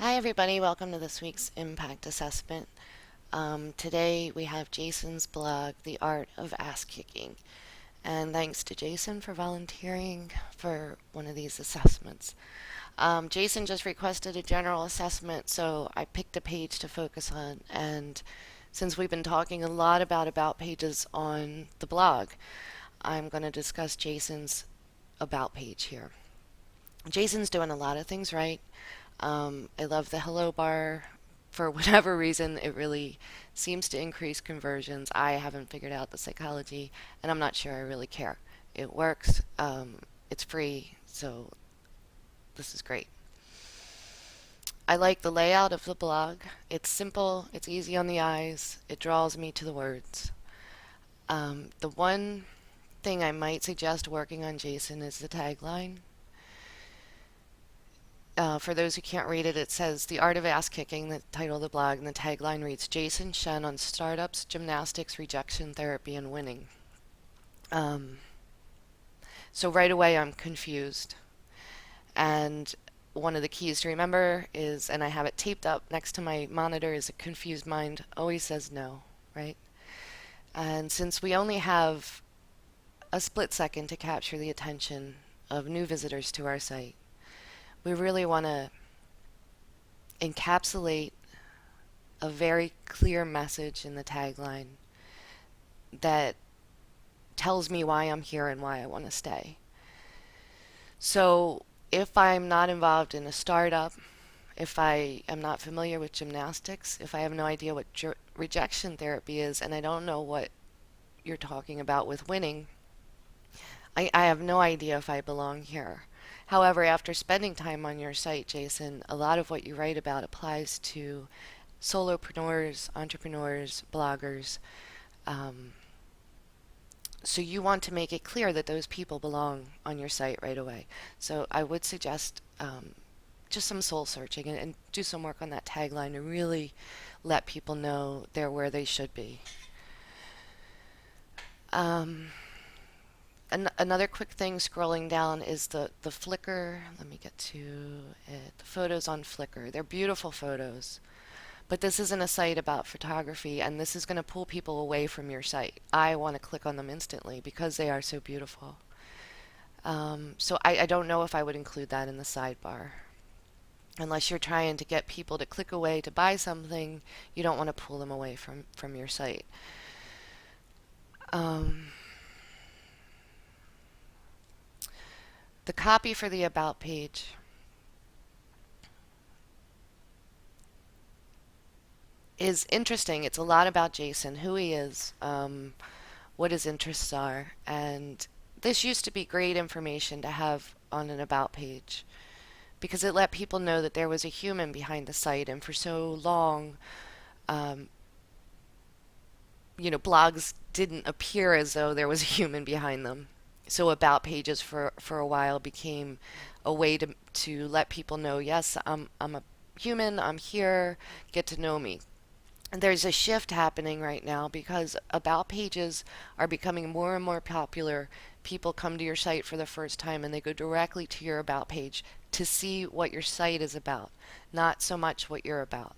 Hi, everybody. Welcome to this week's Impact Assessment. Today we have Jason's blog, The Art of Ass Kicking. And thanks to Jason for volunteering for one of these assessments. Jason just requested a general assessment, so I picked a page to focus on. And since we've been talking a lot about pages on the blog, I'm going to discuss Jason's about page here. Jason's doing a lot of things right. I love the hello bar. For whatever reason, it really seems to increase conversions. I haven't figured out the psychology, and I'm not sure I really care. It works. It's free, so this is great. I like the layout of the blog. It's simple, it's easy on the eyes, it draws me to the words. The one thing I might suggest working on, Jason, is the tagline. For those who can't read it, it says The Art of Ass Kicking, the title of the blog, and the tagline reads Jason Shen on startups, gymnastics, rejection therapy, and winning. Um, so right away I'm confused. And one of the keys to remember is, and I have it taped up next to my monitor, is a confused mind always says no, right? And since we only have a split second to capture the attention of new visitors to our site, we really want to encapsulate a very clear message in the tagline that tells me why I'm here and why I want to stay. So if I'm not involved in a startup, if I am not familiar with gymnastics, if I have no idea what rejection therapy is, and I don't know what you're talking about with winning, I have no idea if I belong here. However, after spending time on your site, Jason, a lot of what you write about applies to solopreneurs, entrepreneurs, bloggers. Um, so you want to make it clear that those people belong on your site right away. So I would suggest just some soul searching and do some work on that tagline to really let people know they're where they should be. Um, Another quick thing scrolling down is the Flickr. Let me get to it. The photos on Flickr. They're beautiful photos. But this isn't a site about photography, and this is going to pull people away from your site. I want to click on them instantly because they are so beautiful. So I don't know if I would include that in the sidebar. Unless you're trying to get people to click away to buy something, you don't want to pull them away from your site. Um, the copy for the About page is interesting. It's a lot about Jason, who he is, what his interests are, and this used to be great information to have on an About page because it let people know that there was a human behind the site, and for so long, um, blogs didn't appear as though there was a human behind them. So About pages for a while became a way to let people know, yes, I'm a human, I'm here, get to know me. There's a shift happening right now because About pages are becoming more and more popular. People come to your site for the first time and they go directly to your About page to see what your site is about, not so much what you're about.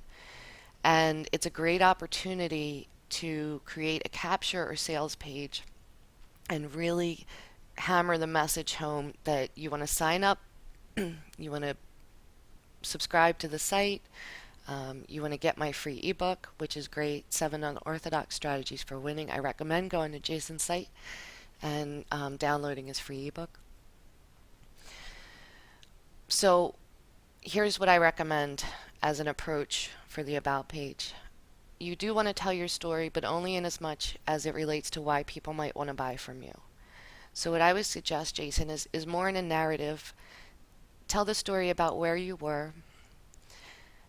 And it's a great opportunity to create a capture or sales page and really hammer the message home that you want to sign up, you want to subscribe to the site, you want to get my free ebook, which is great, 7 Unorthodox Strategies for Winning. I recommend going to Jason's site and downloading his free ebook. So here's what I recommend as an approach for the About page. You do want to tell your story, but only in as much as it relates to why people might want to buy from you. So what I would suggest, Jason, is more in a narrative. Tell the story about where you were,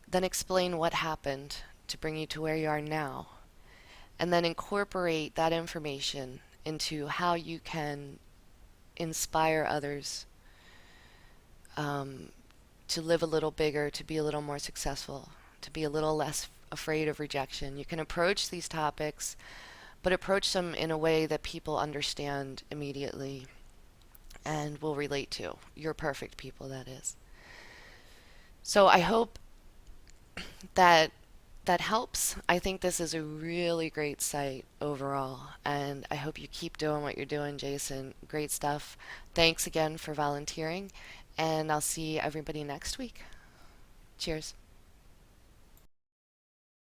then explain what happened to bring you to where you are now, and then incorporate that information into how you can inspire others um, to live a little bigger, to be a little more successful, to be a little less afraid of rejection. You can approach these topics, but approach them in a way that people understand immediately and will relate to. You're perfect people, that is. So I hope that that helps. I think this is a really great site overall, and I hope you keep doing what you're doing, Jason. Great stuff. Thanks again for volunteering, and I'll see everybody next week. Cheers.